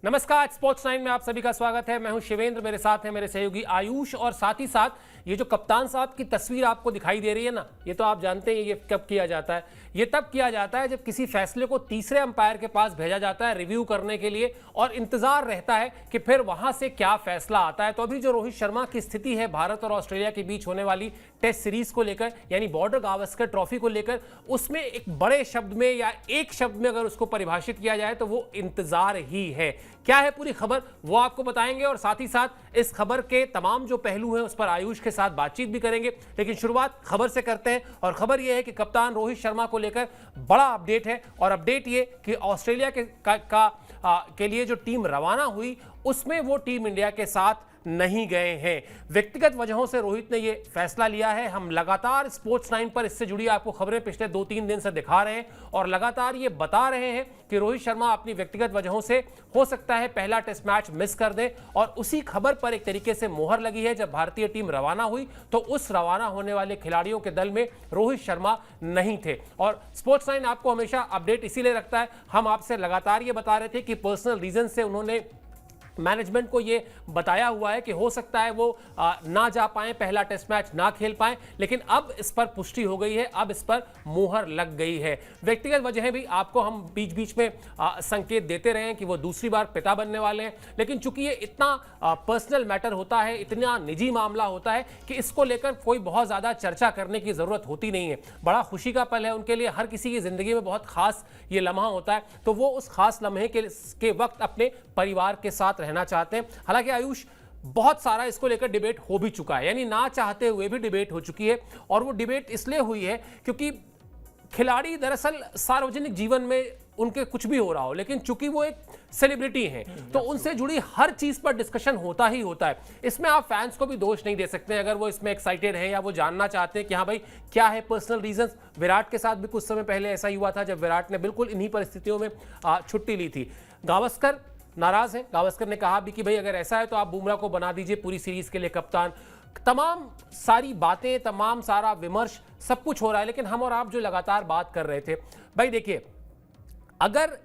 नमस्कार, स्पोर्ट्स 9 में आप सभी का स्वागत है। मैं हूं शिवेंद्र, मेरे साथ है मेरे सहयोगी आयुष और साथ ही साथ ये जो कप्तान साहब की तस्वीर आपको दिखाई दे रही है ना, ये तो आप जानते हैं ये कब किया जाता है। ये तब किया जाता है जब किसी फैसले को तीसरे अंपायर के पास भेजा जाता है रिव्यू करने के लिए और इंतजार रहता है कि फिर वहां से क्या फैसला आता है। तो अभी जो रोहित शर्मा की स्थिति है भारत और ऑस्ट्रेलिया के बीच होने वाली टेस्ट सीरीज को लेकर, यानी बॉर्डर गावस्कर ट्रॉफी को लेकर, उसमें एक बड़े शब्द में या एक शब्द में अगर उसको परिभाषित किया जाए तो वो इंतजार ही है। क्या है पूरी खबर वो आपको बताएंगे और साथ ही साथ इस खबर के तमाम जो पहलू हैं उस पर आयुष के साथ बातचीत भी करेंगे। लेकिन शुरुआत खबर से करते हैं और खबर यह है कि कप्तान रोहित शर्मा को लेकर बड़ा अपडेट है और अपडेट ये कि ऑस्ट्रेलिया के लिए जो टीम रवाना हुई उसमें वो टीम इंडिया के साथ नहीं गए हैं। व्यक्तिगत वजहों से रोहित ने यह फैसला लिया है। हम लगातार स्पोर्ट्स 9 पर इससे जुड़ी आपको खबरें पिछले 2-3 दिन से दिखा रहे हैं और लगातार ये बता रहे हैं कि रोहित शर्मा अपनी व्यक्तिगत वजहों से हो सकता है पहला टेस्ट मैच मिस कर दे और उसी खबर पर एक तरीके से मोहर लगी है। जब भारतीय टीम रवाना हुई तो उस रवाना होने वाले खिलाड़ियों के दल में रोहित शर्मा नहीं थे और स्पोर्ट्स 9 आपको हमेशा अपडेट इसीलिए रखता है। हम आपसे लगातार ये बता रहे थे कि पर्सनल रीजन से उन्होंने मैनेजमेंट को ये बताया हुआ है कि हो सकता है वो ना जा पाए, पहला टेस्ट मैच ना खेल पाए, लेकिन अब इस पर पुष्टि हो गई है, अब इस पर मुहर लग गई है। व्यक्तिगत वजहें भी आपको हम बीच बीच में संकेत देते रहे हैं कि वो दूसरी बार पिता बनने वाले हैं, लेकिन चूंकि ये इतना पर्सनल मैटर होता है, इतना निजी मामला होता है कि इसको लेकर कोई बहुत ज़्यादा चर्चा करने की ज़रूरत होती नहीं है। बड़ा खुशी का पल है उनके लिए, हर किसी की ज़िंदगी में बहुत खास ये लम्हा होता है, तो वो उस खास लम्हे के वक्त अपने परिवार के साथ रहना चाहते हैं। हालांकि आयुष बहुत सारा इसको लेकर डिबेट हो भी चुका है, यानी ना चाहते हुए भी डिबेट हो चुकी है और वो डिबेट इसलिए हुई है क्योंकि खिलाड़ी दरअसल सार्वजनिक जीवन में उनके कुछ भी हो रहा हो, लेकिन चूंकि वो एक सेलिब्रिटी हैं तो उनसे जुड़ी हर चीज पर डिस्कशन होता ही होता है। इसमें आप फैंस को भी दोष नहीं दे सकते अगर वो इसमें एक्साइटेड हैं या वो जानना चाहते हैं कि हाँ भाई क्या है पर्सनल रीजंस। विराट के साथ भी कुछ समय पहले ऐसा ही हुआ था जब विराट ने बिल्कुल इन्हीं परिस्थितियों में छुट्टी ली थी। गावस्कर नाराज है, गावस्कर ने कहा भी कि भाई अगर ऐसा है तो आप बुमराह को बना दीजिए पूरी सीरीज के लिए कप्तान। तमाम सारी बातें, तमाम सारा विमर्श, सब कुछ हो रहा है, लेकिन हम और आप जो लगातार बात कर रहे थे, भाई देखिए अगर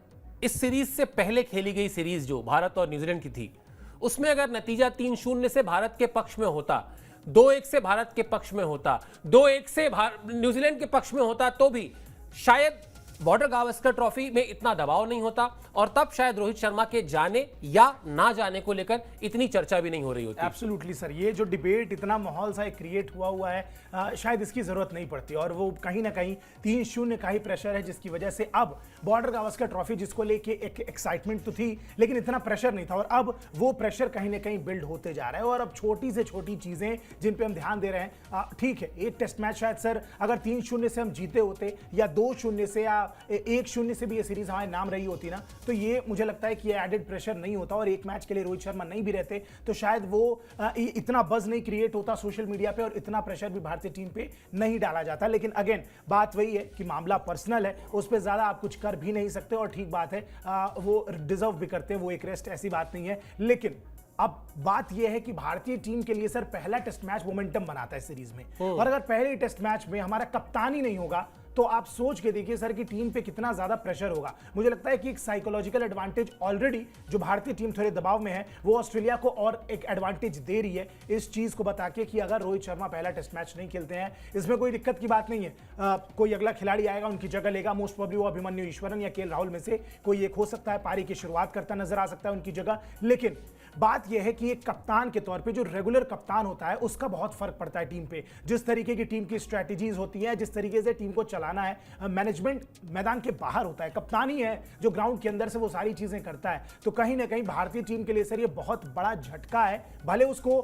इस सीरीज से पहले खेली गई सीरीज जो भारत और न्यूजीलैंड की थी उसमें अगर नतीजा 3-0 से भारत के पक्ष में होता, 2-1 से भारत के पक्ष में होता, 2-1 से न्यूजीलैंड के पक्ष में होता, तो भी शायद बॉर्डर गावस्कर ट्रॉफी में इतना दबाव नहीं होता और तब शायद रोहित शर्मा के जाने या ना जाने को लेकर इतनी चर्चा भी नहीं हो रही होती। एब्सोल्युटली सर, ये जो डिबेट इतना माहौल सा क्रिएट हुआ है, शायद इसकी जरूरत नहीं पड़ती और वो कहीं ना कहीं 3-0 का ही प्रेशर है जिसकी वजह से अब बॉर्डर गावस्कर ट्रॉफी जिसको लेके एक एक्साइटमेंट तो थी लेकिन इतना प्रेशर नहीं था और अब वो प्रेशर कहीं ना कहीं बिल्ड होते जा रहा है और अब छोटी से छोटी चीजें जिन पे हम ध्यान दे रहे हैं, ठीक है एक टेस्ट मैच शायद सर अगर 3-0 से हम जीते होते या 2-0 से या 1-0 से भी ये सीरीज हमारे नाम रही होती ना, तो ये मुझे लगता है कि ये एडेड प्रेशर नहीं होता और एक मैच के लिए रोहित शर्मा नहीं भी रहते तो शायद वो इतना बज नहीं क्रिएट होता सोशल मीडिया पे और इतना प्रेशर भी भारतीय टीम पे नहीं डाला जाता। लेकिन अगेन बात वही है कि मामला पर्सनल है, उस पर ज्यादा आप कुछ कर भी नहीं सकते और ठीक बात है, वो डिजर्व भी करते हैं, वो एक रेस्ट, ऐसी बात नहीं है। लेकिन अब बात यह है कि भारतीय टीम के लिए सर पहला टेस्ट मैच मोमेंटम बनाता है सीरीज में और अगर पहले टेस्ट मैच में हमारा कप्तान ही नहीं होगा तो आप सोच के देखिए सर कि टीम पे कितना ज्यादा प्रेशर होगा। मुझे लगता है कि एक साइकोलॉजिकल एडवांटेज ऑलरेडी जो भारतीय टीम थोड़े दबाव में है वो ऑस्ट्रेलिया को और एक एडवांटेज दे रही है इस चीज को बता के कि अगर रोहित शर्मा पहला टेस्ट मैच नहीं खेलते हैं इसमें कोई दिक्कत की बात नहीं है, कोई अगला खिलाड़ी आएगा उनकी जगह लेगा, मोस्ट प्रोबेबली वो अभिमन्यु ईश्वरन या केएल राहुल में से कोई एक हो सकता है, पारी की शुरुआत करता नजर आ सकता है उनकी जगह। लेकिन बात यह है कि एक कप्तान के तौर पे जो रेगुलर कप्तान होता है उसका बहुत फर्क पड़ता है टीम पे, जिस तरीके की टीम की स्ट्रेटजीज होती है, जिस तरीके से टीम को चलाना है। मैनेजमेंट मैदान के बाहर होता है, कप्तान ही है जो ग्राउंड के अंदर से वो सारी चीजें करता है। तो कहीं ना कहीं भारतीय टीम के लिए सर ये बहुत बड़ा झटका है, भले उसको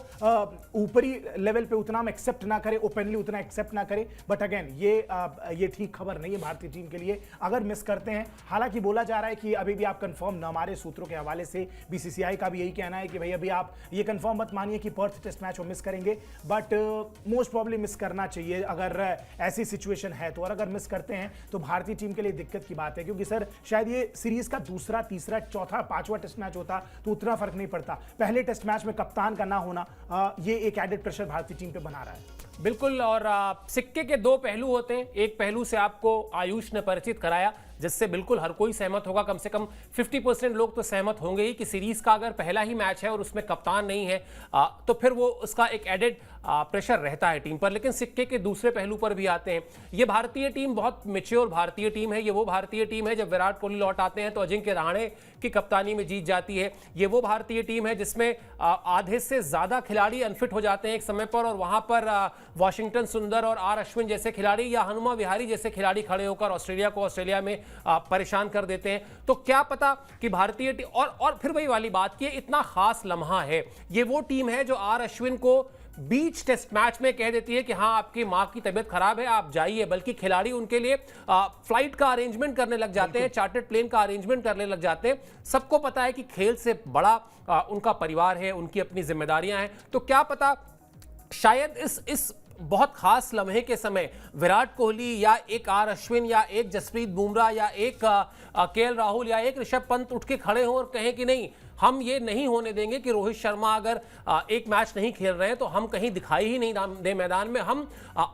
ऊपरी लेवल पे उतना हम एक्सेप्ट ना करें, ओपनली उतना एक्सेप्ट ना करें, बट अगेन ये ठीक खबर नहीं है भारतीय टीम के लिए अगर मिस करते हैं। हालांकि बोला जा रहा है कि अभी भी आप कंफर्म न, हमारे सूत्रों के हवाले से बीसीसीआई का भी यही कहना है कि भाई अभी आप ये कंफर्म मत मानिए कि पर्थ टेस्ट मैच वो मिस करेंगे, बट मोस्ट प्रोबेबली मिस करना चाहिए अगर ऐसी सिचुएशन है तो। और अगर मिस करते हैं तो भारतीय टीम के लिए दिक्कत की बात है क्योंकि सर शायद ये सीरीज का दूसरा, तीसरा, चौथा, पांचवा टेस्ट मैच होता तो उतना फर्क नहीं पड़ता। पहले टेस्ट मैच में कप्तान का ना होना ये एक एडेड प्रेशर भारतीय टीम पे बना रहा है। बिल्कुल, और सिक्के के दो पहलू होते हैं। एक पहलू से आपको आयुष ने परिचित कराया जिससे बिल्कुल हर कोई सहमत होगा, कम से कम 50% लोग तो सहमत होंगे ही कि सीरीज का अगर पहला ही मैच है और उसमें कप्तान नहीं है तो फिर वो उसका एक एडेड प्रेशर रहता है टीम पर। लेकिन सिक्के के दूसरे पहलू पर भी आते हैं। ये भारतीय टीम बहुत मैच्योर भारतीय टीम है। ये वो भारतीय टीम है जब विराट कोहली लौट आते हैं तो अजिंक्य रहाणे की कप्तानी में जीत जाती है। ये वो भारतीय टीम है जिसमें आधे से ज्यादा खिलाड़ी अनफिट हो जाते हैं एक समय पर, और वहां पर वाशिंगटन सुंदर और आर अश्विन जैसे खिलाड़ी या हनुमा विहारी जैसे खिलाड़ी खड़े होकर ऑस्ट्रेलिया में परेशान कर देते हैं। तो क्या पता कि भारतीय टीम और फिर वही वाली बात की इतना खास लम्हा है। ये वो टीम है जो आर अश्विन को बीच टेस्ट मैच में कह देती है कि हाँ आपकी मां की तबीयत खराब है आप जाइए, बल्कि खिलाड़ी उनके लिए फ्लाइट का अरेंजमेंट करने लग जाते हैं, चार्टर्ड प्लेन का अरेंजमेंट करने लग जाते हैं। सबको पता है कि खेल से बड़ा उनका परिवार है, उनकी अपनी जिम्मेदारियां हैं। तो क्या पता शायद इस बहुत खास लम्हे के समय विराट कोहली या एक आर अश्विन या एक जसप्रीत बुमराह या एक केएल राहुल या एक ऋषभ पंत उठ के खड़े हों और कहें कि नहीं, हम ये नहीं होने देंगे कि रोहित शर्मा अगर एक मैच नहीं खेल रहे हैं तो हम कहीं दिखाई ही नहीं दे मैदान में, हम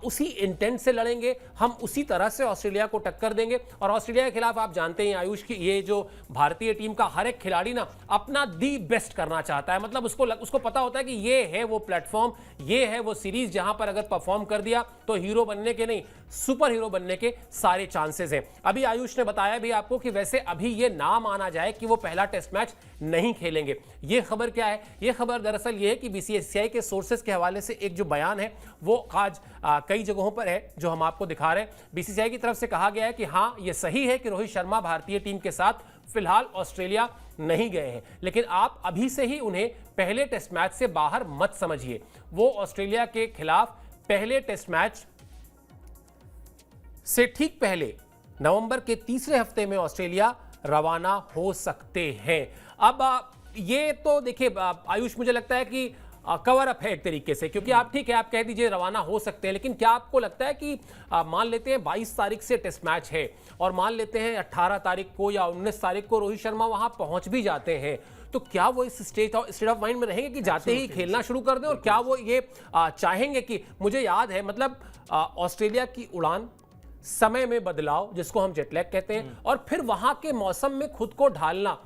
उसी इंटेंट से लड़ेंगे, हम उसी तरह से ऑस्ट्रेलिया को टक्कर देंगे। और ऑस्ट्रेलिया के खिलाफ आप जानते हैं आयुष की ये जो भारतीय टीम का हर एक खिलाड़ी ना अपना दी बेस्ट करना चाहता है। मतलब उसको पता होता है कि ये है वो प्लेटफॉर्म, ये है वो सीरीज जहां पर अगर परफॉर्म कर दिया तो हीरो बनने के नहीं सुपर हीरो बनने के सारे चांसेस हैं। अभी आयुष ने बताया भी आपको कि वैसे अभी ये ना माना जाए कि वो पहला टेस्ट मैच नहीं खेलेंगे। ये खबर क्या है? ये खबर दरअसल ये है कि बीसीसीआई के सोर्सेस के हवाले से एक जो बयान है वो आज कई जगहों पर है जो हम आपको दिखा रहे हैं। बीसीसीआई की तरफ से कहा गया है कि हाँ ये सही है कि रोहित शर्मा भारतीय टीम के साथ फिलहाल ऑस्ट्रेलिया नहीं गए हैं, लेकिन आप अभी से ही उन्हें पहले टेस्ट मैच से बाहर मत समझिए। वो ऑस्ट्रेलिया के खिलाफ पहले टेस्ट मैच से ठीक पहले नवंबर के तीसरे हफ्ते में ऑस्ट्रेलिया रवाना हो सकते हैं। अब ये तो देखिए आयुष, मुझे लगता है कि कवर अप है एक तरीके से, क्योंकि आप ठीक है आप कह दीजिए रवाना हो सकते हैं, लेकिन क्या आपको लगता है कि मान लेते हैं 22 तारीख से टेस्ट मैच है और मान लेते हैं 18 तारीख को या 19 तारीख को रोहित शर्मा वहां पहुंच भी जाते हैं, तो क्या वो इस स्टेट ऑफ माइंड में रहेंगे कि जाते ही खेलना शुरू कर दें? और क्या वो ये चाहेंगे कि, मुझे याद है मतलब ऑस्ट्रेलिया की उड़ान, समय में बदलाव जिसको हम जेटलैग कहते हैं, और फिर वहां के मौसम में खुद को ढालना,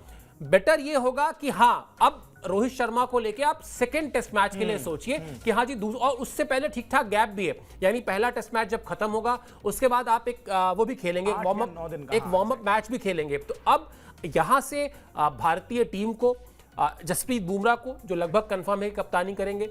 बेटर ये होगा कि हाँ अब रोहित शर्मा को लेके आप सेकेंड टेस्ट मैच के लिए सोचिए कि हाँ जी, और उससे पहले ठीक ठाक गैप भी है, यानी पहला टेस्ट मैच जब खत्म होगा उसके बाद आप एक वो भी खेलेंगे, एक वार्म अप मैच भी खेलेंगे। तो अब यहां से भारतीय टीम को जसप्रीत बुमराह को, जो लगभग कंफर्म है कप्तानी करेंगे,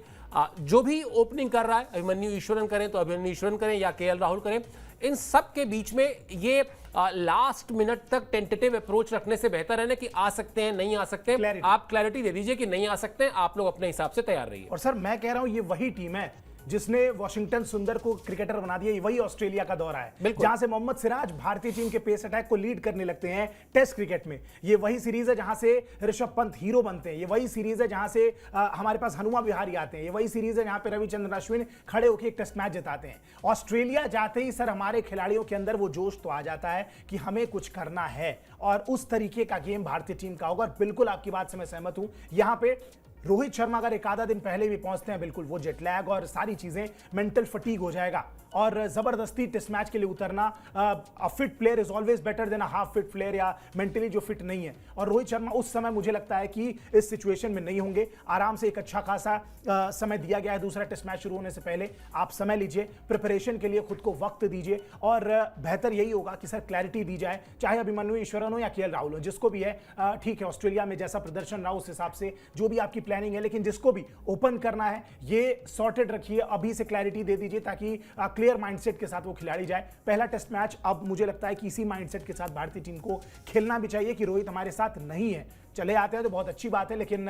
जो भी ओपनिंग कर रहा है, अभिमन्यु ईश्वरन करें तो अभिमन्यु ईश्वरन करें या केएल राहुल करें, इन सब के बीच में ये लास्ट मिनट तक टेंटेटिव अप्रोच रखने से बेहतर है ना कि आ सकते हैं नहीं आ सकते हैं। आप क्लैरिटी दे दीजिए कि नहीं आ सकते हैं, आप लोग अपने हिसाब से तैयार रहिए। और सर मैं कह रहा हूं ये वही टीम है जिसने वाशिंगटन सुंदर को क्रिकेटर बना दिया, वही ऑस्ट्रेलिया का दौरा है जहां से मोहम्मद सिराज भारतीय टीम के पेस अटैक को लीड करने लगते हैं टेस्ट क्रिकेट में। ये वही सीरीज है जहां से ऋषभ पंत हीरो बनते हैं, ये वही सीरीज है जहां से हमारे पास हनुमा विहारी आते हैं, ये वही सीरीज है जहां पे रविचंद्रन अश्विन खड़े होकर एक टेस्ट मैच जिताते हैं। ऑस्ट्रेलिया जाते ही सर हमारे खिलाड़ियों के अंदर वो जोश तो आ जाता है कि हमें कुछ करना है, और उस तरीके का गेम भारतीय टीम का होगा। और बिल्कुल आपकी बात से मैं सहमत हूं, यहां पे रोहित शर्मा अगर एक आधा दिन पहले भी पहुंचते हैं, बिल्कुल वो जेट लैग और सारी चीजें, मेंटल फटीग हो जाएगा, और जबरदस्ती टेस्ट मैच के लिए उतरना, अ fit player is always better than a half fit player या मेंटली जो फिट नहीं है। और रोहित शर्मा उस समय मुझे लगता है कि इस सिचुएशन में नहीं होंगे। आराम से एक अच्छा खासा समय दिया गया है दूसरा टेस्ट मैच शुरू होने से पहले, आप समय लीजिए, प्रिपरेशन के लिए खुद को वक्त दीजिए, और बेहतर यही होगा कि सर क्लैरिटी दी जाए, चाहे अभिमन्यु ईश्वरन हो या केएल राहुल हो, जिसको भी है ठीक है, ऑस्ट्रेलिया में जैसा प्रदर्शन रहा उस हिसाब से जो भी आपकी प्लानिंग है, लेकिन जिसको भी ओपन करना है ये सॉर्टेड रखिए, अभी से क्लैरिटी दे दीजिए ताकि क्लियर माइंडसेट के साथ वो खिलाड़ी जाए। पहला टेस्ट मैच अब मुझे लगता है कि इसी माइंडसेट के साथ भारतीय टीम को खेलना भी चाहिए कि रोहित हमारे साथ नहीं है, चले आते हैं तो बहुत अच्छी बात है, लेकिन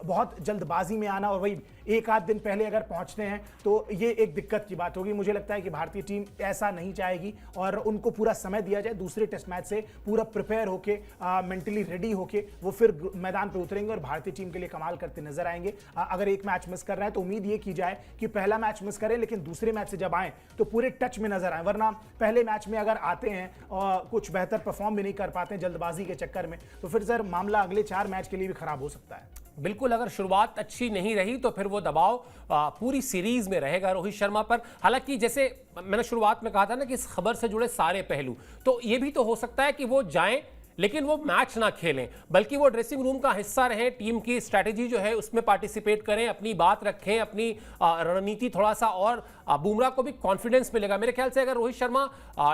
बहुत जल्दबाजी में आना और वही एक आध दिन पहले अगर पहुंचते हैं तो ये एक दिक्कत की बात होगी। मुझे लगता है कि भारतीय टीम ऐसा नहीं चाहेगी और उनको पूरा समय दिया जाए, दूसरे टेस्ट मैच से पूरा प्रिपेयर होके, मेंटली रेडी होके वो फिर मैदान पर उतरेंगे और भारतीय टीम के लिए कमाल करते नजर आएंगे। अगर एक मैच मिस कर रहे हैं तो उम्मीद ये की जाए कि पहला मैच मिस करें, लेकिन दूसरे मैच से जब आए तो पूरे टच में नजर आए, वरना पहले मैच में अगर आते हैं और कुछ बेहतर परफॉर्म भी नहीं कर पाते हैं जल्दबाजी के चक्कर में, तो फिर सर मामला अगले 4 मैच के लिए भी खराब हो सकता है। बिल्कुल, अगर शुरुआत अच्छी नहीं रही तो फिर वो दबाव पूरी सीरीज में रहेगा रोहित शर्मा पर। हालांकि जैसे मैंने शुरुआत में कहा था ना कि इस खबर से जुड़े सारे पहलू, तो ये भी तो हो सकता है कि वो जाएं लेकिन वो मैच ना खेलें, बल्कि वो ड्रेसिंग रूम का हिस्सा रहें, टीम की स्ट्रैटेजी जो है उसमें पार्टिसिपेट करें, अपनी बात रखें, अपनी रणनीति थोड़ा सा, और बुमराह को भी कॉन्फिडेंस मिलेगा। मेरे ख्याल से अगर रोहित शर्मा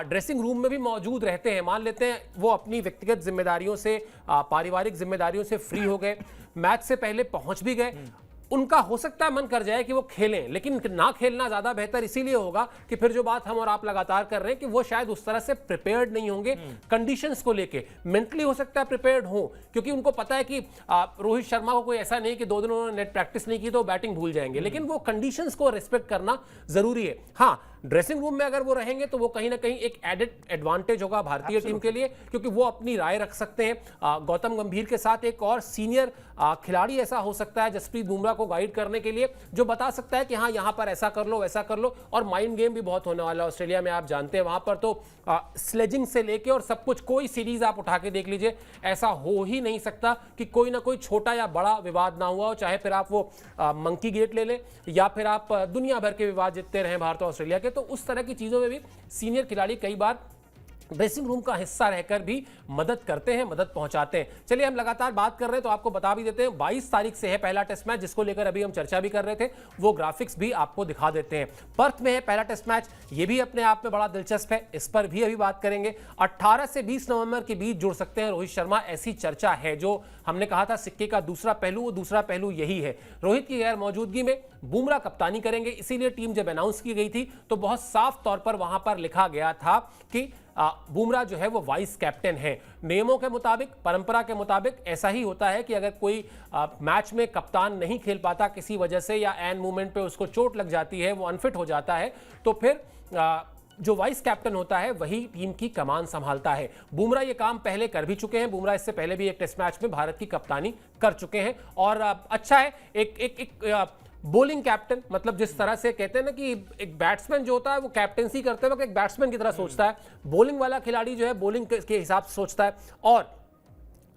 ड्रेसिंग रूम में भी मौजूद रहते हैं, मान लेते हैं वो अपनी व्यक्तिगत जिम्मेदारियों से, पारिवारिक जिम्मेदारियों से फ्री हो गए, मैच से पहले पहुंच भी गए, उनका हो सकता है मन कर जाए कि वो खेलें, लेकिन ना खेलना ज्यादा बेहतर इसीलिए होगा कि फिर जो बात हम और आप लगातार कर रहे हैं कि वो शायद उस तरह से प्रिपेयर्ड नहीं होंगे कंडीशंस को लेके। मेंटली हो सकता है प्रिपेयर्ड हो, क्योंकि उनको पता है कि रोहित शर्मा को कोई ऐसा नहीं कि 2 दिन उन्होंने नेट प्रैक्टिस नहीं की तो बैटिंग भूल जाएंगे, लेकिन वो कंडीशंस को रिस्पेक्ट करना जरूरी है। हाँ, ड्रेसिंग रूम में अगर वो रहेंगे तो वो कहीं ना कहीं एक एडेड एडवांटेज होगा भारतीय टीम के लिए, क्योंकि वो अपनी राय रख सकते हैं। गौतम गंभीर के साथ एक और सीनियर खिलाड़ी ऐसा हो सकता है जसप्रीत बुमराह को गाइड करने के लिए, जो बता सकता है कि हाँ यहां पर ऐसा कर लो वैसा कर लो। और माइंड गेम भी बहुत होने वाला है ऑस्ट्रेलिया में, आप जानते हैं वहां पर तो स्लेजिंग से लेके और सब कुछ, कोई सीरीज आप उठा के देख लीजिए, ऐसा हो ही नहीं सकता कि कोई ना कोई छोटा या बड़ा विवाद ना हुआ हो, चाहे फिर आप वो मंकी गेट ले लें या फिर आप दुनिया भर के विवाद जितते रहे भारत और ऑस्ट्रेलिया के। तो उस तरह की चीजों में भी सीनियर खिलाड़ी कई बार ड्रेसिंग रूम का हिस्सा रहकर भी मदद करते हैं, मदद पहुंचाते हैं। चलिए, हम लगातार बात कर रहे हैं तो आपको बता भी देते हैं, 22 तारीख से है पहला टेस्ट मैच, जिसको लेकर अभी हम चर्चा भी कर रहे थे, वो ग्राफिक्स भी आपको दिखा देते हैं। पर्थ में है पहला टेस्ट मैच, ये भी अपने आप में बड़ा दिलचस्प है, इस पर भी अभी बात करेंगे। 18 से 20 नवंबर के बीच जुड़ सकते हैं रोहित शर्मा, ऐसी चर्चा है। जो हमने कहा था सिक्के का दूसरा पहलू, वो दूसरा पहलू यही है। रोहित की गैर मौजूदगी में बुमराह कप्तानी करेंगे, इसीलिए टीम जब अनाउंस की गई थी तो बहुत साफ तौर पर वहां पर लिखा गया था कि बुमराह जो है वो वाइस कैप्टन है। नियमों के मुताबिक, परंपरा के मुताबिक ऐसा ही होता है कि अगर कोई मैच में कप्तान नहीं खेल पाता किसी वजह से, या एन मूवमेंट पे उसको चोट लग जाती है, वो अनफिट हो जाता है, तो फिर जो वाइस कैप्टन होता है वही टीम की कमान संभालता है। बुमराह ये काम पहले कर भी चुके हैं, बुमराह इससे पहले भी एक टेस्ट मैच में भारत की कप्तानी कर चुके हैं। और अच्छा है, एक बॉलिंग कैप्टन, मतलब जिस तरह से कहते हैं ना कि एक बैट्समैन जो होता है वो कैप्टेंसी करते वक्त एक बैट्समैन की तरह सोचता है, बॉलिंग वाला खिलाड़ी जो है बॉलिंग के हिसाब से सोचता है। और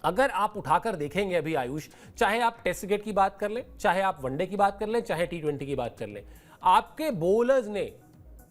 अगर आप उठाकर देखेंगे अभी आयुष, चाहे आप टेस्ट क्रिकेट की बात कर लें, चाहे आप वनडे की बात कर लें, चाहे T20 की बात कर लें, आपके बॉलर्स ने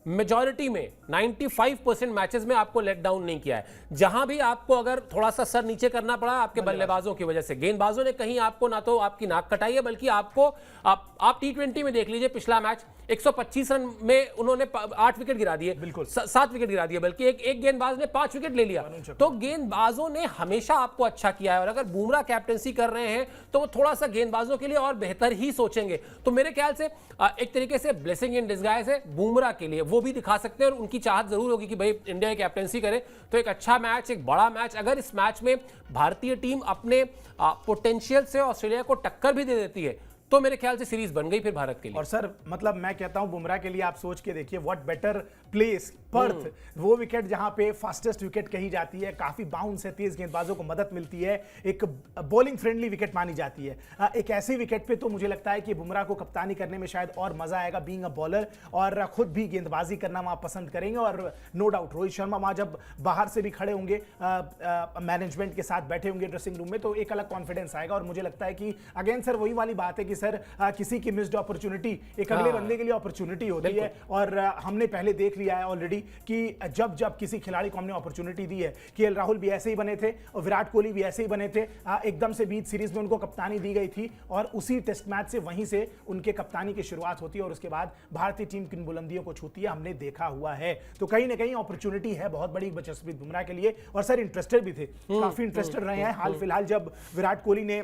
मेजॉरिटी में 95% मैचेस में आपको लेट डाउन नहीं किया है। जहां भी आपको अगर थोड़ा सा सर नीचे करना पड़ा आपके बल्लेबाजों की वजह से, गेंदबाजों ने कहीं आपको ना तो आपकी नाक कटाई है, बल्कि आपको आप T20 में देख लीजिए, पिछला मैच 125 रन में उन्होंने 8 विकेट गिरा दिए, बिल्कुल 7 विकेट गिरा दिए, बल्कि एक गेंदबाज ने 5 विकेट ले लिया। तो गेंदबाजों ने हमेशा आपको अच्छा किया है, और अगर बुमराह कैप्टेंसी कर रहे हैं तो वो थोड़ा सा गेंदबाजों के लिए और बेहतर ही सोचेंगे। तो मेरे ख्याल से एक तरीके से ब्लेसिंग इन डिस्गाइज है बुमराह के लिए, वो भी दिखा सकते हैं, और उनकी चाहत जरूर होगी कि भाई इंडिया की कैप्टेंसी करे। तो एक अच्छा मैच, एक बड़ा मैच, अगर इस मैच में भारतीय टीम अपने पोटेंशियल से ऑस्ट्रेलिया को टक्कर भी दे देती है तो मेरे ख्याल से सीरीज बन गई फिर भारत के लिए। और सर मतलब मैं कहता हूं बुमराह के लिए आप सोच के देखिए, व्हाट बेटर प्लेस, पर्थ, वो विकेट जहां पे फास्टेस्ट विकेट कही जाती है, काफी बाउंस है, तेज गेंदबाजों को मदद मिलती है, एक बॉलिंग फ्रेंडली विकेट मानी जाती है। एक ऐसी विकेट पे तो मुझे लगता है कि बुमराह को कप्तानी करने में शायद और मजा आएगा, बीइंग अ बॉलर, और खुद भी गेंदबाजी करना वहां पसंद करेंगे। और नो डाउट रोहित शर्मा वहां जब बाहर से भी खड़े होंगे, मैनेजमेंट के साथ बैठे होंगे ड्रेसिंग रूम में, तो एक अलग कॉन्फिडेंस आएगा। और मुझे लगता है कि अगेन सर वही वाली बात है कि सर किसी की मिस्ड अपॉर्चुनिटी एक अगले बंदे के लिए अपॉर्चुनिटी होती है। और हमने पहले देख लिया है ऑलरेडी कि जब जब किसी खिलाड़ी को हमने अपॉर्चुनिटी दी है, KL राहुल भी ऐसे ही बने थे और विराट कोहली भी ऐसे ही बने थे, एकदम से बीच सीरीज में उनको कप्तानी दी गई थी, और उसी टेस्ट मैच से वहीं से उनके कप्तानी की शुरुआत होती है, और उसके बाद भारतीय टीम किन बुलंदियों को छूती है हमने देखा हुआ है। तो कहीं ना कहीं अपॉर्चुनिटी है बहुत बड़ी जसप्रीत बुमराह के लिए, और सर इंटरेस्टेड भी थे, काफी इंटरेस्टेड रहे हैं। हाल फिलहाल जब विराट कोहली ने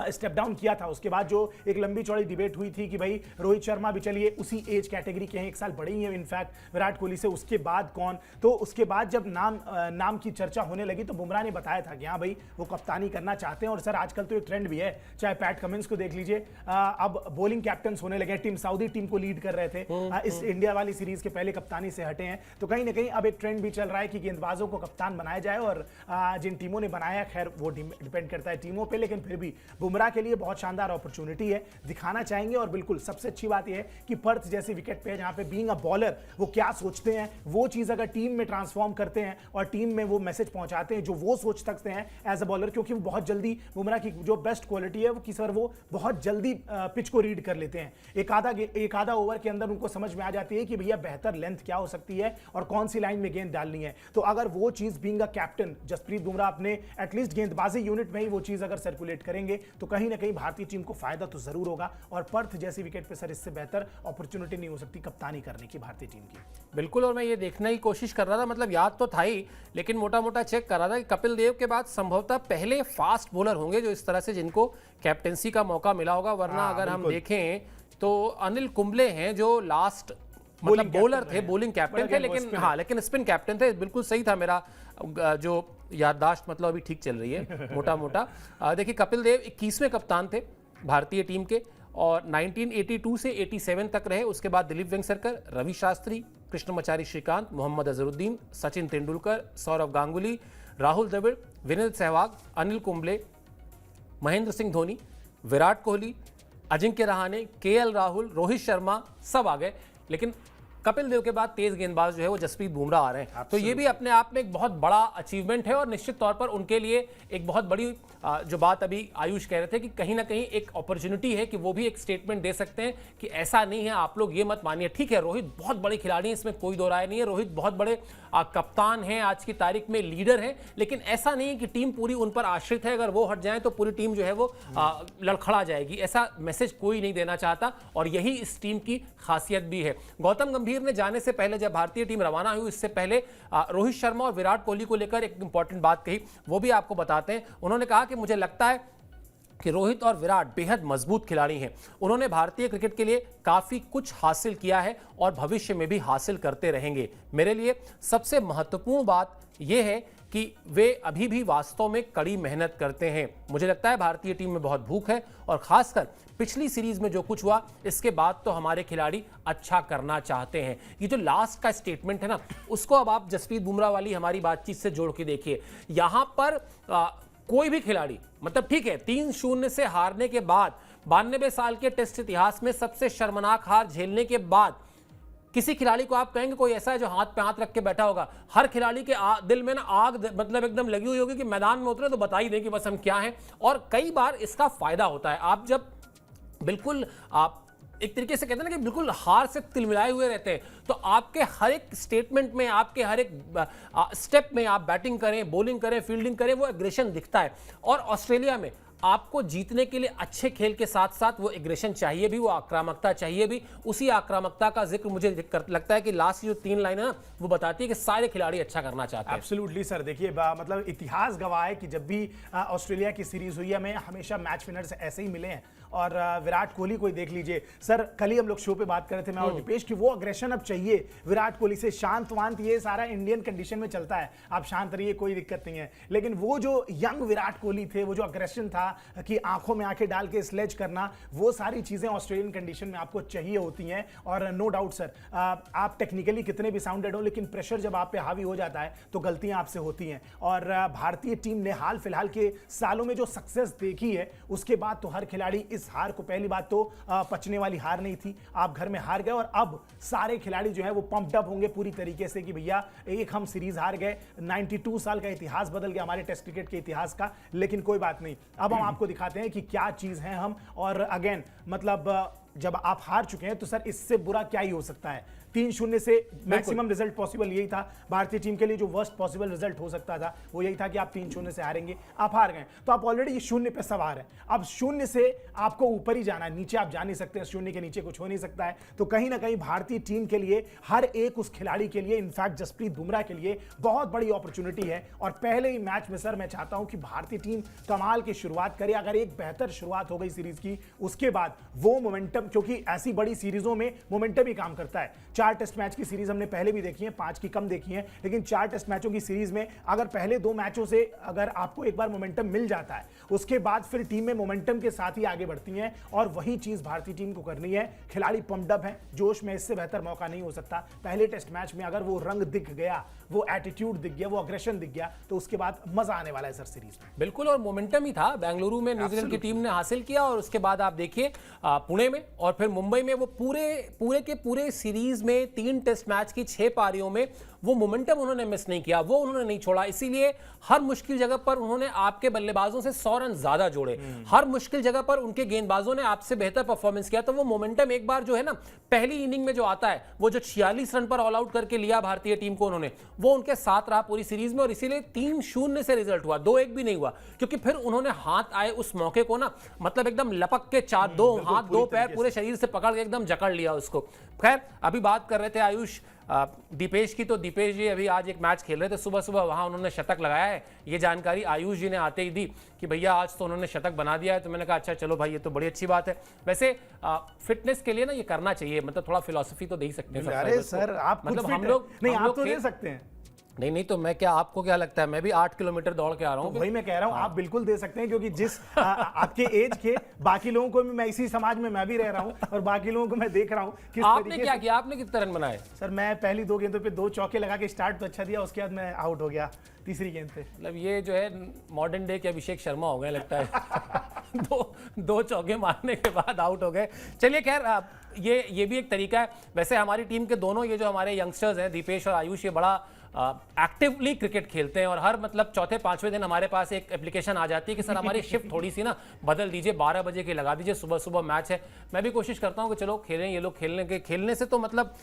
स्टेप डाउन किया था, उसके बाद जो एक लंबी चौड़ी डिबेट हुई थी कि भाई रोहित शर्मा भी चलिए उसी एज कैटेगरी के हैं, 1 साल बड़े ही हैं इनफैक्ट विराट कोहली से, उसके बाद कौन। तो उसके बाद जब नाम की चर्चा होने लगी तो बुमराह ने बताया था कि हाँ भाई वो कप्तानी करना चाहते हैं। और सर आजकल तो एक ट्रेंड भी है, चाहे पैट कमिंस को देख लीजिए, अब बॉलिंग कैप्टन होने लगे। टीम सऊदी टीम को लीड कर रहे थे, इस इंडिया वाली सीरीज के पहले कप्तानी से हटे हैं। तो कहीं ना कहीं अब एक ट्रेंड भी चल रहा है कि गेंदबाजों को कप्तान बनाया जाए, और जिन टीमों ने बनाया, खैर वो डिपेंड करता है टीमों पर, लेकिन फिर भी बुमराह के लिए बहुत शानदार अपॉर्चुनिटी है, दिखाना चाहेंगे। और बिल्कुल सबसे अच्छी बात यह है कि पर्थ जैसी विकेट पे जहां पे बीइंग अ बॉलर वो क्या सोचते हैं, वो चीज अगर टीम में ट्रांसफॉर्म करते हैं और टीम में वो मैसेज पहुंचाते हैं जो वो सोच सकते हैं एज अ बॉलर, क्योंकि वो बहुत जल्दी, बुमराह की जो बेस्ट क्वालिटी है वो कि सर वो बहुत जल्दी पिच को रीड कर लेते हैं। एक आधा ओवर के अंदर उनको समझ में आ जाती है कि भैया बेहतर लेंथ क्या हो सकती है और कौन सी लाइन में गेंद डालनी है। तो अगर वो चीज being a captain Jasprit Bumrah अपने एटलीस्ट गेंदबाजी यूनिट में ही वो चीज अगर सर्कुलेट करेंगे तो कहीं ना कहीं भारतीय टीम को फायदा तो जरूर होगा। और पर्थ जैसी विकेट पे सर इससे बेहतर अपॉर्चुनिटी नहीं हो सकती कप्तानी करने की भारतीय टीम की। बिल्कुल, और मैं ये देखने की कोशिश कर रहा था, मतलब याद तो था ही, लेकिन मोटा मोटा चेक कर रहा था कि कपिल देव के बाद संभवतः पहले फास्ट बॉलर होंगे जो इस तरह से जिनको कैप्टेंसी का मौका मिला होगा। वरना अगर हम देखें तो अनिल कुंबले हैं जो लास्ट मतलब बॉलर थे, बॉलिंग कैप्टन थे, लेकिन हाँ, लेकिन स्पिन कैप्टन थे। बिल्कुल सही था, मेरा जो याददाश्त मतलब अभी ठीक चल रही है मोटा मोटा। देखिए, कपिल देव 21वें कप्तान थे भारतीय टीम के और 1982 से 87 तक रहे। उसके बाद दिलीप वेंगसरकर, रवि शास्त्री, कृष्णमचारी श्रीकांत, मोहम्मद अजहरुद्दीन, सचिन तेंदुलकर, सौरव गांगुली, राहुल द्रविड़, वीरेंद्र सहवाग, अनिल कुंबले, महेंद्र सिंह धोनी, विराट कोहली, अजिंक्य रहाणे, केएल राहुल, रोहित शर्मा, सब आ गए। लेकिन कपिल देव के बाद तेज गेंदबाज जो है वो जसप्रीत बुमराह आ रहे हैं। तो ये भी अपने आप में एक बहुत बड़ा अचीवमेंट है और निश्चित तौर पर उनके लिए एक बहुत बड़ी जो बात अभी आयुष कह रहे थे कि कहीं ना कहीं एक अपॉर्चुनिटी है कि वो भी एक स्टेटमेंट दे सकते हैं कि ऐसा नहीं है, आप लोग ये मत मानिए। ठीक है, रोहित बहुत बड़े खिलाड़ी हैं, इसमें कोई दो राय नहीं है, रोहित बहुत बड़े कप्तान हैं, आज की तारीख में लीडर हैं, लेकिन ऐसा नहीं है कि टीम पूरी उन पर आश्रित है। अगर वो हट जाए तो पूरी टीम जो है वो लड़खड़ा जाएगी। ऐसा मैसेज कोई नहीं देना चाहता और यही इस टीम की खासियत भी है। गौतम गंभीर ने जाने से पहले, जब भारतीय टीम रवाना हुई, इससे पहले रोहित शर्मा और विराट कोहली को लेकर एक इंपॉर्टेंट बात कही, वो भी आपको बताते हैं। उन्होंने कहा कि मुझे लगता है कि रोहित और विराट बेहद मजबूत खिलाड़ी हैं। उन्होंने भारतीय क्रिकेट के लिए काफी कुछ हासिल किया है और भविष्य में भी हासिल करते रहेंगे। मेरे लिए सबसे महत्वपूर्ण बात यह है कि वे अभी भी वास्तव में कड़ी मेहनत करते हैं। मुझे लगता है भारतीय टीम में बहुत भूख है और खासकर पिछली सीरीज में जो कुछ हुआ, इसके बाद तो हमारे खिलाड़ी अच्छा करना चाहते हैं। ये जो लास्ट का स्टेटमेंट है ना, उसको अब आप जसप्रीत बुमराह वाली हमारी बातचीत से जोड़ के देखिए। यहां पर कोई भी खिलाड़ी, मतलब ठीक है 3-0 से हारने के बाद, 92 साल के टेस्ट इतिहास में सबसे शर्मनाक हार झेलने के बाद, किसी खिलाड़ी को आप कहेंगे कोई ऐसा है जो हाथ पे हाथ रख के बैठा होगा? हर खिलाड़ी के दिल में ना आग मतलब एकदम लगी हुई होगी कि मैदान में उतरे तो बता ही दें कि बस हम क्या हैं। और कई बार इसका फायदा होता है। आप जब बिल्कुल आप एक तरीके से कहते हैं ना कि बिल्कुल हार से तिलमिलाए हुए रहते हैं, तो आपके हर एक स्टेटमेंट में, आपके हर एक स्टेप में, आप बैटिंग करें, बॉलिंग करें, फील्डिंग करें, वो एग्रेशन दिखता है। और ऑस्ट्रेलिया में आपको जीतने के लिए अच्छे खेल के साथ साथ वो एग्रेशन चाहिए भी, वो आक्रामकता चाहिए भी। उसी आक्रामकता का जिक्र मुझे लगता है कि लास्ट जो 3 लाइन है ना, वो बताती है कि सारे खिलाड़ी अच्छा करना चाहते हैं। एब्सोल्युटली सर, देखिए मतलब इतिहास गवाह है कि जब भी ऑस्ट्रेलिया की सीरीज हुई है, हमें हमेशा मैच विनर्स ऐसे ही मिले हैं। और विराट कोहली को ही देख लीजिए सर, कल ही हम लोग शो पे बात कर रहे थे मैं और दीपेश की, वो अग्रेशन अब चाहिए विराट कोहली से। शांत वांत ये सारा इंडियन कंडीशन में चलता है, आप शांत रहिए, कोई दिक्कत नहीं है। लेकिन वो जो यंग विराट कोहली थे, वो जो अग्रेशन था कि आंखों में आंखें डाल के स्लेज करना, वो सारी चीजें ऑस्ट्रेलियन कंडीशन में आपको चाहिए होती हैं। और नो डाउट सर, आप टेक्निकली कितने भी साउंडेड हो, लेकिन प्रेशर जब आप पे हावी हो जाता है तो गलतियां आपसे होती हैं। और भारतीय टीम ने हाल फिलहाल के सालों में जो सक्सेस देखी है, उसके बाद तो हर खिलाड़ी इस हार को, पहली बात तो पचने वाली हार नहीं थी, आप घर में हार गए। और अब सारे खिलाड़ी जो है वो पंप्ड अप होंगे पूरी तरीके से कि भैया एक हम सीरीज हार गए, 92 साल का इतिहास बदल गया हमारे टेस्ट क्रिकेट के इतिहास का। लेकिन कोई बात नहीं, अब हम आपको दिखाते हैं कि क्या चीज है हम। और अगेन मतलब जब आप हार चुके हैं तो सर इससे बुरा क्या ही हो सकता है। 3-0 से मैक्सिमम रिजल्ट पॉसिबल यही था भारतीय टीम के लिए। जो वर्स्ट पॉसिबल रिजल्ट हो सकता था वो यही था कि आप 3-0 से हारेंगे, आप हार गए तो आप ऑलरेडी 0 पे सवार है। अब 0 से आपको ऊपर ही जाना है, नीचे आप जा नहीं सकते, 0 के नीचे कुछ हो नहीं सकता है। तो कहीं ना कहीं भारतीय टीम के लिए, हर एक उस खिलाड़ी के लिए, इनफैक्ट जसप्रीत बुमराह के लिए बहुत बड़ी अपॉर्चुनिटी है। और पहले ही मैच में सर मैं चाहता हूं कि भारतीय टीम कमाल की शुरुआत करे। अगर एक बेहतर शुरुआत हो गई सीरीज की, उसके बाद वो मोमेंटम मोमेंटम, क्योंकि ऐसी बड़ी सीरीजों में मोमेंटम ही काम करता है। 4 टेस्ट मैच की सीरीज हमने पहले भी देखी है, 5 की कम देखी है, लेकिन 4 टेस्ट मैचों की सीरीज में अगर पहले 2 मैचों से अगर आपको एक बार मोमेंटम मिल जाता है, उसके बाद फिर टीमें मोमेंटम के साथ ही आगे बढ़ती हैं, और वही चीज भारतीय टीम को करनी है। खिलाड़ी पंप्ड अप है, जोश में, इससे बेहतर मौका नहीं हो सकता। पहले टेस्ट मैच में अगर वो रंग दिख गया, वो एटीट्यूड दिख गया, वो अग्रेशन दिख गया, तो उसके बाद मजा आने वाला है सर सीरीज में। बिल्कुल, और मोमेंटम ही था बेंगलुरु में न्यूजीलैंड की टीम ने हासिल किया, और उसके बाद आप देखिए पुणे में और फिर मुंबई में वो पूरे सीरीज में 3 टेस्ट मैच की 6 पारियों में वो मोमेंटम उन्होंने मिस नहीं किया, वो उन्होंने नहीं छोड़ा। इसीलिए हर मुश्किल जगह पर उन्होंने आपके बल्लेबाजों से 100 रन ज्यादा जोड़े, हर मुश्किल जगह पर उनके गेंदबाजों ने आपसे बेहतर परफॉर्मेंस किया। तो वो मोमेंटम एक बार जो है ना, पहली इनिंग में जो आता है, वो जो 46 रन पर ऑल आउट करके लिया भारतीय टीम को उन्होंने, वो उनके साथ रहा पूरी सीरीज में, और इसीलिए 3-0 से रिजल्ट हुआ, 2-1 भी नहीं हुआ, क्योंकि फिर उन्होंने हाथ आए उस मौके को ना, मतलब एकदम लपक के 2 हाथ 2 पैर पूरे शरीर से पकड़ के एकदम जकड़ लिया उसको। खैर, अभी बात कर रहे थे आयुष दीपेश की, तो दीपेश जी अभी आज एक मैच खेल रहे थे, सुबह सुबह वहां उन्होंने शतक लगाया है। ये जानकारी आयुष जी ने आते ही दी कि भैया आज तो उन्होंने शतक बना दिया है। तो मैंने कहा अच्छा चलो भाई, ये तो बड़ी अच्छी बात है। वैसे फिटनेस के लिए ना ये करना चाहिए, मतलब थोड़ा फिलॉसफी तो दे ही सकते हैं। अरे सर, आप मतलब हम लोग नहीं, आप तो दे सकते हैं। नहीं तो मैं क्या, आपको क्या लगता है, मैं भी 8 किलोमीटर दौड़ के आ रहा हूँ। तो वही मैं कह रहा हूँ, आप बिल्कुल दे सकते हैं, क्योंकि जिस आपके एज के बाकी लोगों को भी, मैं इसी समाज में मैं भी रह रहा हूँ, और बाकी लोगों को मैं देख रहा हूँ किस आपने क्या किया, आपने कितने रन बनाए? सर मैं पहली 2 गेंदों पे 2 चौके लगा के स्टार्ट तो अच्छा दिया, उसके बाद मैं आउट हो गया तीसरी गेंद पे। मतलब ये जो है मॉडर्न डे के अभिषेक शर्मा हो गए लगता है। दो चौके मारने के बाद आउट हो गए। चलिए खैर, ये भी एक तरीका है। वैसे हमारी टीम के दोनों ये जो हमारे यंगस्टर्स हैं, दीपेश और आयुष, ये बड़ा एक्टिवली क्रिकेट खेलते हैं, और हर मतलब चौथे 5वें दिन हमारे पास एक एप्लीकेशन आ जाती है कि सर हमारी शिफ्ट थोड़ी सी ना बदल दीजिए, 12 बजे की लगा दीजिए, सुबह सुबह मैच है। मैं भी कोशिश करता हूं कि चलो खेलें, ये लोग खेलने से तो मतलब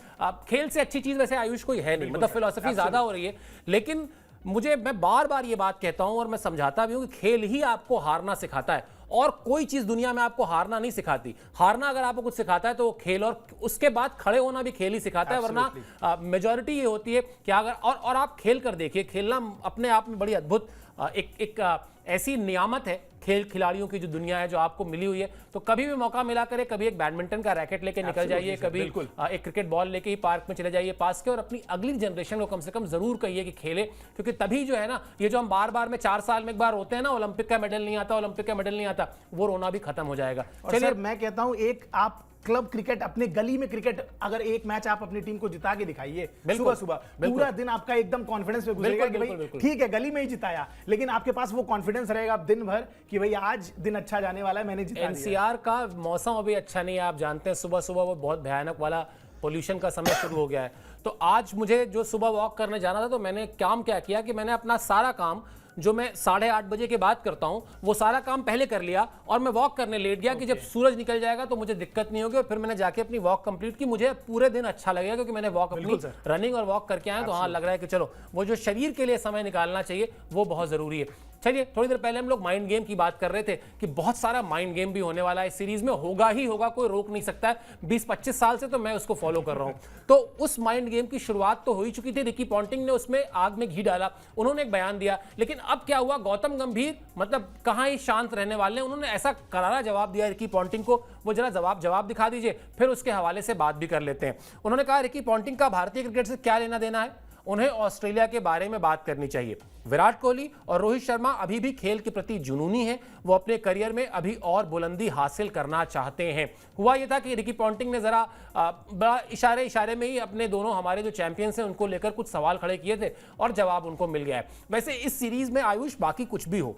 खेल से अच्छी चीज वैसे आयुष कोई है नहीं, मतलब फिलॉसफी ज्यादा हो रही है। लेकिन मैं बार बार ये बात कहता हूं और मैं समझाता भी हूं कि खेल ही आपको हारना सिखाता है, और कोई चीज दुनिया में आपको हारना नहीं सिखाती। हारना अगर आपको कुछ सिखाता है तो वो खेल, और उसके बाद खड़े होना भी खेल ही सिखाता है। वरना मेजॉरिटी ये होती है कि अगर और आप खेल कर देखिए, खेलना अपने आप में बड़ी अद्भुत एक ऐसी नियामत है खेल खिलाड़ियों की जो दुनिया है, जो आपको मिली हुई है। तो कभी भी मौका मिला करे, कभी एक बैडमिंटन का रैकेट लेके निकल जाइए, कभी एक क्रिकेट बॉल लेके ही पार्क में चले जाइए पास के, और अपनी अगली जनरेशन को कम से कम जरूर कहिए कि खेले, क्योंकि तभी जो है ना, ये जो हम बार बार में 4 साल में एक बार होते हैं ना, ओलंपिक का मेडल नहीं आता, ओलंपिक का मेडल नहीं आता, वो रोना भी खत्म हो जाएगा। चलिए, मैं कहता हूं एक आप क्लब क्रिकेट, अपने गली में क्रिकेट, अगर एक मैच आप अपनी टीम को जिता के दिखाइए सुबह सुबह, पूरा दिन आपका एकदम कॉन्फिडेंस में गुजरेगा कि भाई ठीक है गली में ही जिताया, लेकिन आपके पास वो कॉन्फिडेंस रहेगा दिन भर कि भाई आज दिन अच्छा जाने वाला है, मैंने जिता दिया। एनसीआर का मौसम अभी अच्छा नहीं है, आप जानते हैं, सुबह सुबह वो बहुत भयानक वाला पोल्यूशन का समय शुरू हो गया है। तो आज मुझे जो सुबह वॉक करने जाना था, तो मैंने काम क्या किया कि मैंने अपना सारा काम जो मैं 8:30 बजे के बाद करता हूं, वो सारा काम पहले कर लिया, और मैं वॉक करने लेट गया कि जब सूरज निकल जाएगा तो मुझे दिक्कत नहीं होगी, और फिर मैंने जाके अपनी वॉक कंप्लीट की। मुझे पूरे दिन अच्छा लगेगा क्योंकि मैंने वॉक अपनी रनिंग और वॉक करके आया, तो हाँ लग रहा है कि चलो वो जो शरीर के लिए समय निकालना चाहिए वो बहुत जरूरी है। चलिए, थोड़ी देर पहले हम लोग माइंड गेम की बात कर रहे थे कि बहुत सारा माइंड गेम भी होने वाला है इस सीरीज में, होगा ही होगा, कोई रोक नहीं सकता है। 20-25 साल से तो मैं उसको फॉलो कर रहा हूं। तो उस माइंड गेम की शुरुआत तो हो ही चुकी थी, रिकी पॉन्टिंग ने उसमें आग में घी डाला, उन्होंने एक बयान दिया, लेकिन अब क्या हुआ, गौतम गंभीर मतलब कहां ही शांत रहने वाले हैं, उन्होंने ऐसा करारा जवाब दिया रिकी पॉन्टिंग को। वो जरा जवाब दिखा दीजिए, फिर उसके हवाले से बात भी कर लेते हैं। उन्होंने कहा रिकी पॉन्टिंग का भारतीय क्रिकेट से क्या लेना देना है, उन्हें ऑस्ट्रेलिया के बारे में बात करनी चाहिए। विराट कोहली और रोहित शर्मा अभी भी खेल के प्रति जुनूनी हैं, वो अपने करियर में अभी और बुलंदी हासिल करना चाहते हैं। हुआ यह था कि रिकी पॉन्टिंग ने जरा बड़ा इशारे में ही अपने दोनों हमारे जो चैंपियंस हैं उनको लेकर कुछ सवाल खड़े किए थे, और जवाब उनको मिल गया है। वैसे इस सीरीज में आयुष बाकी कुछ भी हो,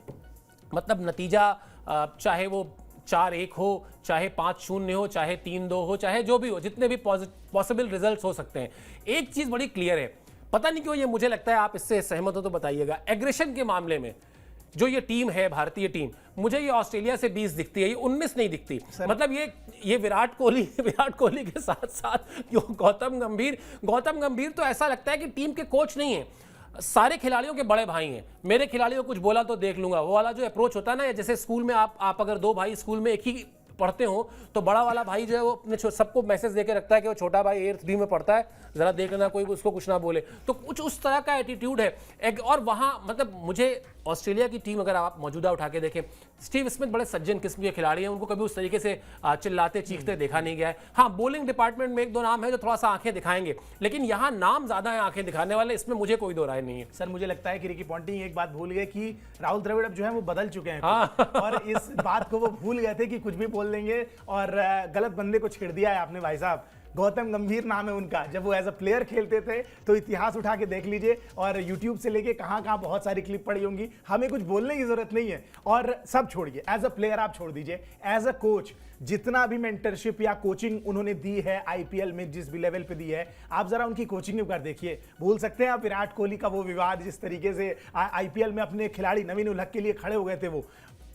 मतलब नतीजा चाहे वो 4-1 हो, चाहे 5-0 हो, चाहे 3-2 हो, चाहे जो भी हो, जितने भी पॉसिबल रिजल्ट्स हो सकते हैं, एक चीज बड़ी क्लियर है, पता नहीं क्यों ये मुझे लगता है, आप इससे सहमत हो तो बताइएगा, एग्रेशन के मामले में जो ये टीम है, भारतीय टीम, मुझे ये ऑस्ट्रेलिया से 20 दिखती है, ये 19 नहीं दिखती। मतलब ये विराट कोहली के साथ साथ गौतम गंभीर तो ऐसा लगता है कि टीम के कोच नहीं है, सारे खिलाड़ियों के बड़े भाई हैं। मेरे खिलाड़ियों को कुछ बोला तो देख लूंगा, वो वाला जो अप्रोच होता है ना, जैसे स्कूल में आप अगर 2 भाई स्कूल में एक ही पढ़ते हो तो बड़ा वाला भाई जो है वो अपने सबको मैसेज देके रखता है कि वो छोटा भाई 8th B में पढ़ता है, जरा देख लेना कोई उसको कुछ ना बोले। तो कुछ उस तरह का एटीट्यूड है। और वहाँ मतलब मुझे ऑस्ट्रेलिया की टीम अगर आप मौजूदा उठा के देखें, स्टीव स्मिथ बड़े सज्जन किस्म के खिलाड़ी हैं, उनको कभी उस तरीके से चिल्लाते चीखते देखा नहीं गया है। हाँ, बॉलिंग डिपार्टमेंट में एक दो नाम है जो थोड़ा सा आंखें दिखाएंगे, लेकिन यहाँ नाम ज्यादा है आंखें दिखाने वाले, इसमें मुझे कोई दो राय नहीं है। सर मुझे लगता है कि रिकी पॉन्टिंग एक बात भूल गए कि राहुल द्रविड़ अब जो है वो बदल चुके हैं। हाँ। और इस बात को वो भूल गए थे कि कुछ भी बोल देंगे, और गलत बंदे को छेड़ दिया है आपने भाई साहब। गौतम गंभीर नाम है उनका, जब वो एज अ प्लेयर खेलते थे तो इतिहास उठा के देख लीजिए, और यूट्यूब से लेके कहां कहां बहुत सारी क्लिप पड़ी होंगी, हमें कुछ बोलने की जरूरत नहीं है। और सब छोड़िए, एज अ प्लेयर आप छोड़ दीजिए, एज अ कोच जितना भी मेंटरशिप या कोचिंग उन्होंने दी है आईपीएल में, जिस भी लेवल पे दी है, आप जरा उनकी कोचिंग कर देखिए। भूल सकते हैं आप विराट कोहली का वो विवाद, जिस तरीके से आईपीएल में अपने खिलाड़ी नवीन उलहक के लिए खड़े हो गए थे, वो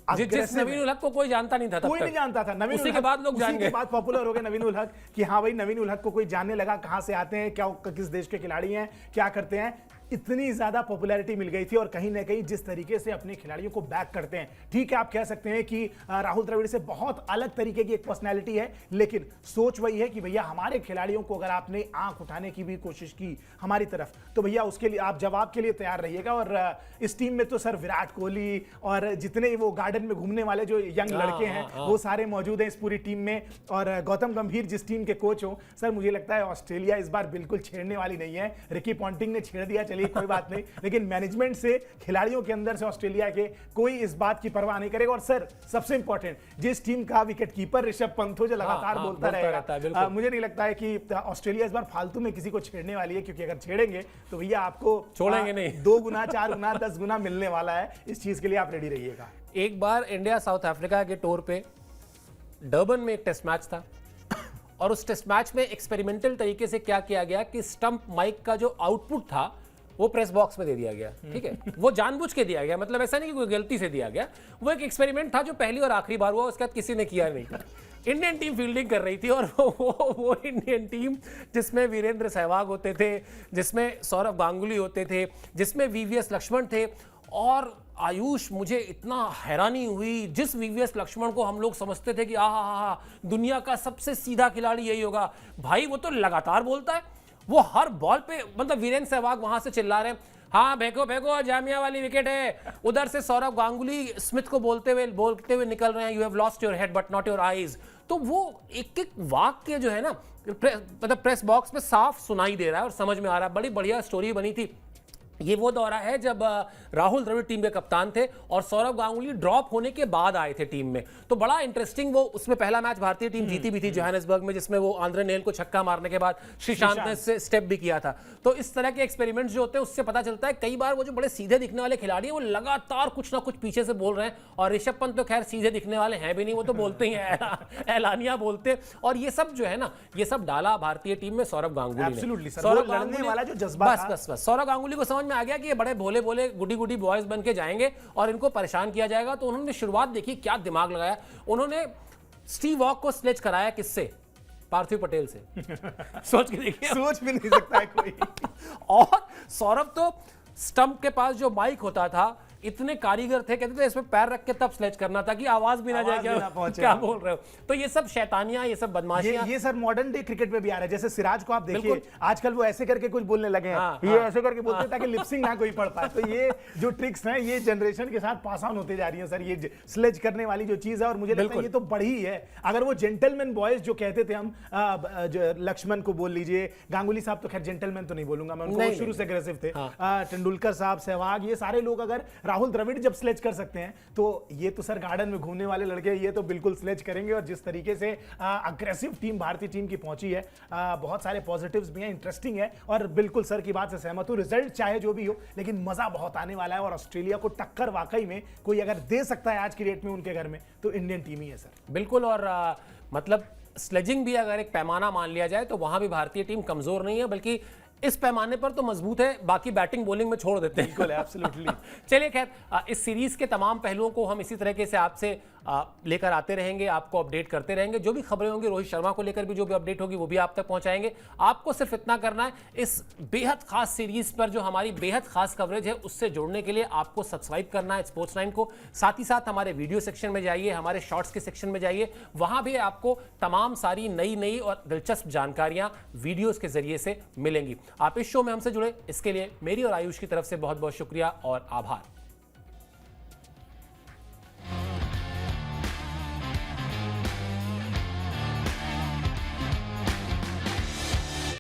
जिस नवीन उल हक को कोई जानता नहीं था, कोई नहीं जानता था। नवीन उसी के बाद लोग जान गए, बाद पॉपुलर हो गए नवीन उल हक कि हाँ भाई नवीन उल हक को कोई जानने लगा, कहां से आते हैं, क्या किस देश के खिलाड़ी हैं, क्या करते हैं। इतनी ज्यादा पॉपुलैरिटी मिल गई थी, और कहीं ना कहीं जिस तरीके से अपने खिलाड़ियों को बैक करते हैं, ठीक है आप कह सकते हैं कि राहुल द्रविड़ से बहुत अलग तरीके की एक पर्सनैलिटी है, लेकिन सोच वही है कि भैया हमारे खिलाड़ियों को अगर आपने आंख उठाने की भी कोशिश की हमारी तरफ, तो भैया उसके लिए आप जवाब के लिए तैयार रहिएगा। और इस टीम में तो सर विराट कोहली और जितने वो गार्डन में घूमने वाले जो यंग लड़के हैं वो सारे मौजूद हैं इस पूरी टीम में। और गौतम गंभीर जिस टीम के कोच हो, सर मुझे लगता है ऑस्ट्रेलिया इस बार बिल्कुल छेड़ने वाली नहीं है। रिकी पॉन्टिंग ने छेड़ दिया, चलिए कोई बात नहीं, लेकिन मैनेजमेंट से, खिलाड़ियों के अंदर से ऑस्ट्रेलिया के कोई इस बात की परवाह नहीं करेगा। और सर सबसे इंपॉर्टेंट, जिस टीम का विकेट कीपर ऋषभ पंत हो जो लगातार बोलता रहेगा, मुझे नहीं लगता है कि ऑस्ट्रेलिया इस बार फालतू में किसी को छेड़ने वाली है, क्योंकि अगर छेड़ेंगे तो भैया आपको छोड़ेंगे नहीं, 2 गुना 4 गुना 10 गुना मिलने वाला है। इस चीज के लिए आप रेडी रहिएगा। एक बार इंडिया साउथ अफ्रीका के टूर पे डर्बन में एक टेस्ट मैच था, और उस टेस्ट मैच में एक्सपेरिमेंटल तरीके से क्या किया गया कि स्टंप माइक का जो आउटपुट था वो प्रेस बॉक्स में दे दिया गया। ठीक है, वो जानबूझ के दिया गया, मतलब ऐसा नहीं कि कोई गलती से दिया गया, वो एक एक्सपेरिमेंट था जो पहली और आखिरी बार हुआ, उसके बाद किसी ने किया नहीं। इंडियन टीम फील्डिंग कर रही थी, और वो इंडियन टीम जिसमें वीरेंद्र सहवाग होते थे, जिसमें सौरव गांगुली होते थे, जिसमें वीवीएस लक्ष्मण थे। और आयुष, मुझे इतना हैरानी हुई, जिस वीवीएस लक्ष्मण को हम लोग समझते थे कि आहा दुनिया का सबसे सीधा खिलाड़ी यही होगा, भाई वो तो लगातार बोलता है, वो हर बॉल पे, मतलब वीरेंद्र सहवाग वहां से चिल्ला रहे हैं, हाँ फेंको फेंको जामिया वाली विकेट है, उधर से सौरव गांगुली स्मिथ को बोलते हुए निकल रहे हैं, you have lost your head but not your eyes. तो वो एक एक वाक्य जो है ना, मतलब प्रेस बॉक्स में साफ सुनाई दे रहा है और समझ में आ रहा है। बड़ी बढ़िया स्टोरी बनी थी। ये वो दौरा है जब राहुल द्रविड़ टीम के कप्तान थे और सौरव गांगुली ड्रॉप होने के बाद आए थे टीम में, तो बड़ा इंटरेस्टिंग। वो उसमें पहला मैच भारतीय टीम जीती भी थी जोहानिसबर्ग में, जिसमें वो आंद्रे नेल को छक्का मारने के बाद श्रीशांत ने स्टेप भी किया था। तो इस तरह के एक्सपेरिमेंट्स जो होते हैं उससे पता चलता है कई बार वो जो बड़े सीधे दिखने वाले खिलाड़ी हैं वो लगातार कुछ ना कुछ पीछे से बोल रहे हैं। और ऋषभ पंत तो खैर सीधे दिखने वाले हैं भी नहीं, वो तो बोलते ही हैं, ऐलानिया बोलते। और ये सब जो है ना, ये सब डाला भारतीय टीम में सौरव गांगुली ने। सौरव लड़ने वाला जो जज्बा था, बस सौरव गांगुली को समझ में आ गया कि ये बड़े भोले भोले गुडी गुडी बॉयज बन के जाएंगे और इनको परेशान किया जाएगा। तो उन्होंने शुरुआत देखी, क्या दिमाग लगाया उन्होंने। स्टीव वॉक को स्लेज कराया किससे? पार्थिव पटेल से। सोच के देखिए, सोच भी नहीं सकता है कोई। और सौरभ तो स्टंप के पास जो माइक होता था, इतने कारीगर थे, कहते थे इसमें पैर रख के तब स्लेज करना था कि आवाज भी ना जाए, क्या बोल रहे हो। तो ये सब शैतानियां, ये सब बदमाशियां, ये सर मॉडर्न डे क्रिकेट में भी आ रहा है। जैसे सिराज को आप देखिए, आजकल वो ऐसे करके कुछ बोलने लगे हैं, ये ऐसे करके बोलते ताकि लिपसिंग ना कोई पढ़ पाए। तो ये जो ट्रिक्स हैं ये जनरेशन के साथ पास ऑन होते जा रही है सर, ये स्लेज करने वाली जो चीज है। और मुझे लगता है ये तो बढ़ी है। अगर वो जेंटलमैन बॉयज जो कहते थे हम, लक्ष्मण को बोल लीजिए, गांगुली साहब तो खैर जेंटलमैन तो नहीं बोलूंगा मैं, उनको शुरू से अग्रेसिव थे, तेंदुलकर साहब, सहवाग, ये सारे लोग अगर राहुल द्रविड़ जब स्लेज कर सकते हैं, तो ये तो सर गार्डन में घूमने वाले लड़के ये तो बिल्कुल स्लेज करेंगे। और जिस तरीके से अग्रेसिव टीम भारतीय टीम की पहुंची है, बहुत सारे पॉजिटिव्स भी हैं, इंटरेस्टिंग है। और बिल्कुल सर की बात से सहमत हूं, रिजल्ट चाहे जो भी हो, लेकिन मजा बहुत आने वाला है। और ऑस्ट्रेलिया को टक्कर वाकई में कोई अगर दे सकता है आज की डेट में उनके घर में, तो इंडियन टीम ही है सर। बिल्कुल। और मतलब स्लेजिंग भी अगर एक पैमाना मान लिया जाए तो वहां भी भारतीय टीम कमजोर नहीं है, बल्कि इस पैमाने पर तो मजबूत है, बाकी बैटिंग बॉलिंग में छोड़ देते हैं। बिल्कुल, एब्सोल्युटली। चलिए खैर, इस सीरीज के तमाम पहलुओं को हम इसी तरीके से आपसे लेकर आते रहेंगे, आपको अपडेट करते रहेंगे। जो भी खबरें होंगी रोहित शर्मा को लेकर भी जो भी अपडेट होगी वो भी आप तक पहुंचाएंगे। आपको सिर्फ इतना करना है, इस बेहद खास सीरीज पर जो हमारी बेहद खास कवरेज है उससे जुड़ने के लिए आपको सब्सक्राइब करना है स्पोर्ट्स 9 को। साथ ही साथ हमारे वीडियो सेक्शन में जाइए, हमारे शॉर्ट्स के सेक्शन में जाइए, वहां भी आपको तमाम सारी नई और दिलचस्प जानकारियां वीडियोस के जरिए से मिलेंगी। आप इस शो में हमसे जुड़े, इसके लिए मेरी और आयुष की तरफ से बहुत बहुत शुक्रिया और आभार।